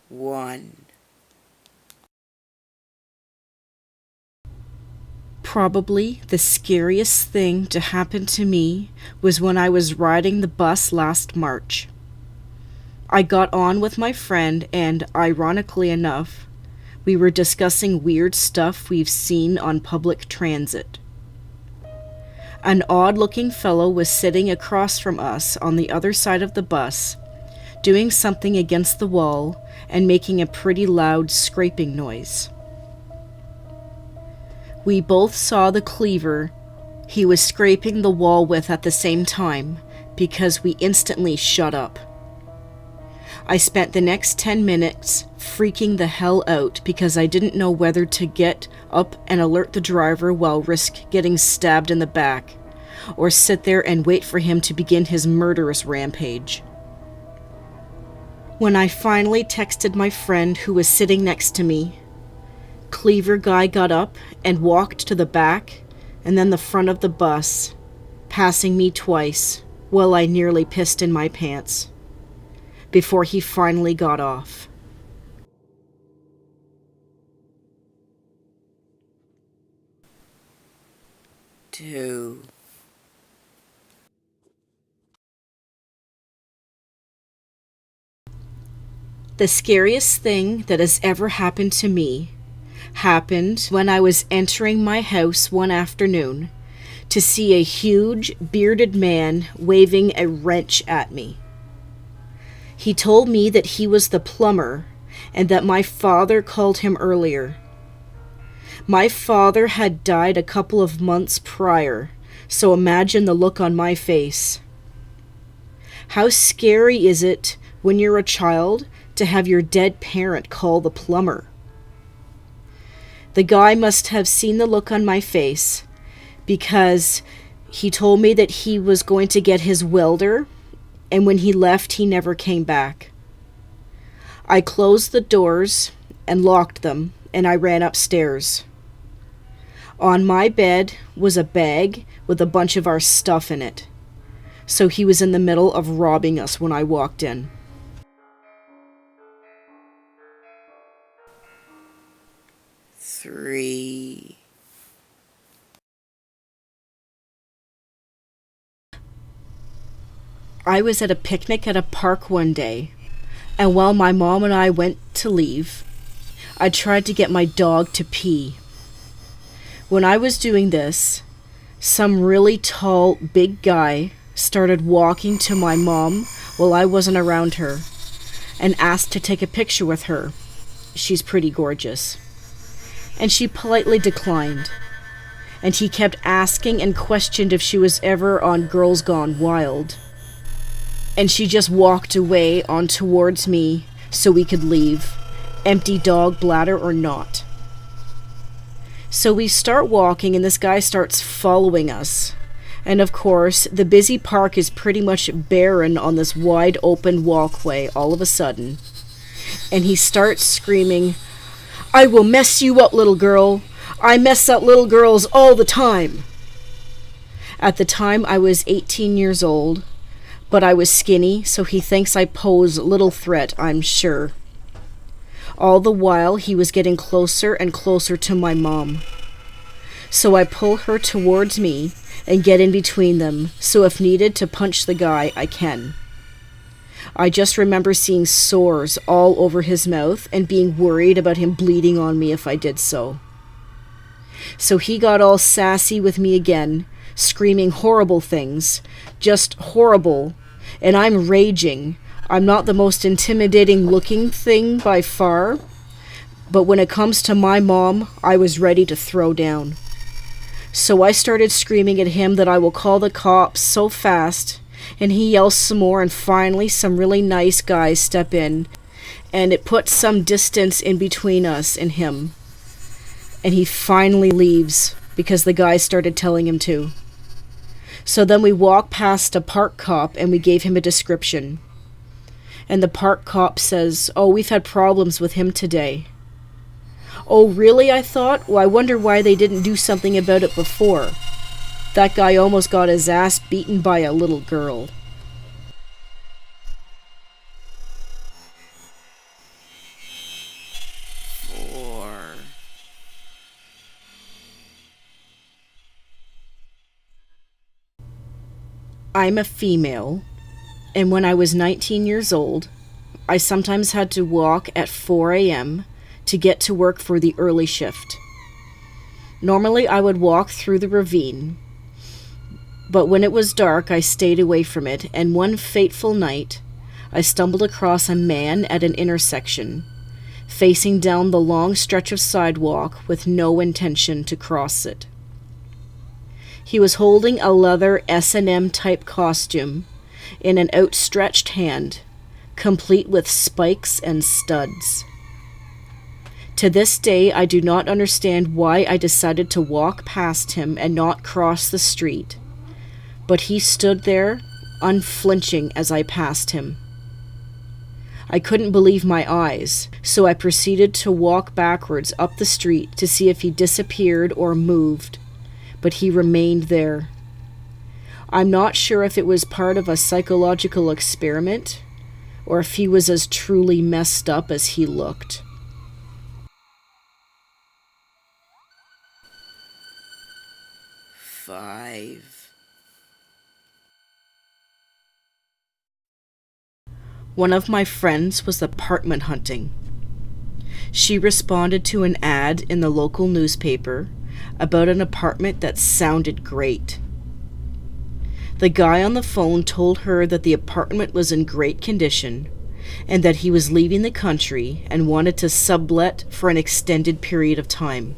One. Probably the scariest thing to happen to me was when I was riding the bus last March. I got on with my friend and, ironically enough, we were discussing weird stuff we've seen on public transit. An odd-looking fellow was sitting across from us on the other side of the bus, doing something against the wall and making a pretty loud scraping noise. We both saw the cleaver he was scraping the wall with at the same time because we instantly shut up. I spent the next 10 minutes freaking the hell out because I didn't know whether to get up and alert the driver while risk getting stabbed in the back, or sit there and wait for him to begin his murderous rampage. When I finally texted my friend who was sitting next to me, Cleaver guy got up and walked to the back and then the front of the bus, passing me twice while I nearly pissed in my pants, before he finally got off. Two. The scariest thing that has ever happened to me happened when I was entering my house one afternoon to see a huge, bearded man waving a wrench at me. He told me that he was the plumber and that my father called him earlier. My father had died a couple of months prior, so imagine the look on my face. How scary is it when you're a child to have your dead parent call the plumber? The guy must have seen the look on my face because he told me that he was going to get his welder, and when he left, he never came back. I closed the doors and locked them, and I ran upstairs. On my bed was a bag with a bunch of our stuff in it, so he was in the middle of robbing us when I walked in. Three. I was at a picnic at a park one day, and while my mom and I went to leave, I tried to get my dog to pee. When I was doing this, some really tall, big guy started walking to my mom while I wasn't around her and asked to take a picture with her. She's pretty gorgeous. And she politely declined. And he kept asking and questioned if she was ever on Girls Gone Wild. And she just walked away on towards me so we could leave, empty dog bladder or not. So we start walking and this guy starts following us. And of course, the busy park is pretty much barren on this wide open walkway all of a sudden. And he starts screaming, "I will mess you up, little girl. I mess up little girls all the time." At the time, I was 18 years old, but I was skinny, so he thinks I pose little threat, I'm sure. All the while, he was getting closer and closer to my mom. So I pull her towards me and get in between them, so if needed to punch the guy, I can. I just remember seeing sores all over his mouth and being worried about him bleeding on me if I did so. So he got all sassy with me again, screaming horrible things, just horrible, and I'm raging. I'm not the most intimidating looking thing by far, but when it comes to my mom, I was ready to throw down. So I started screaming at him that I will call the cops so fast, and he yells some more, and finally some really nice guys step in, and it puts some distance in between us and him. And he finally leaves because the guys started telling him to. So then we walked past a park cop and we gave him a description. And the park cop says, "Oh, we've had problems with him today." Oh, really? I thought. Well, I wonder why they didn't do something about it before. That guy almost got his ass beaten by a little girl. Four. I'm a female, and when I was 19 years old, I sometimes had to walk at 4 a.m. to get to work for the early shift. Normally, I would walk through the ravine, but when it was dark, I stayed away from it, and one fateful night, I stumbled across a man at an intersection, facing down the long stretch of sidewalk with no intention to cross it. He was holding a leather S&M type costume in an outstretched hand, complete with spikes and studs. To this day, I do not understand why I decided to walk past him and not cross the street, but he stood there, unflinching as I passed him. I couldn't believe my eyes, so I proceeded to walk backwards up the street to see if he disappeared or moved, but he remained there. I'm not sure if it was part of a psychological experiment, or if he was as truly messed up as he looked. Five. One of my friends was apartment hunting. She responded to an ad in the local newspaper about an apartment that sounded great. The guy on the phone told her that the apartment was in great condition and that he was leaving the country and wanted to sublet for an extended period of time.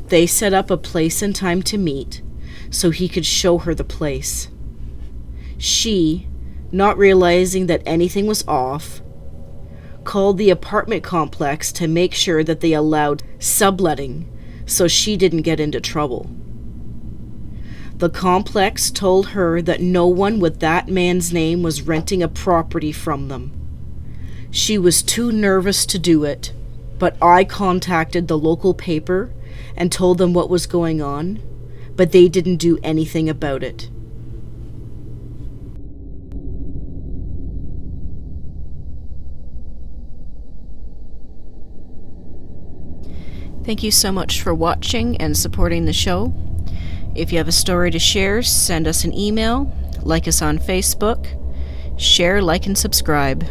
They set up a place and time to meet so he could show her the place. She, not realizing that anything was off, called the apartment complex to make sure that they allowed subletting so she didn't get into trouble. The complex told her that no one with that man's name was renting a property from them. She was too nervous to do it, but I contacted the local paper and told them what was going on, but they didn't do anything about it. Thank you so much for watching and supporting the show. If you have a story to share, send us an email, like us on Facebook, share, like, and subscribe.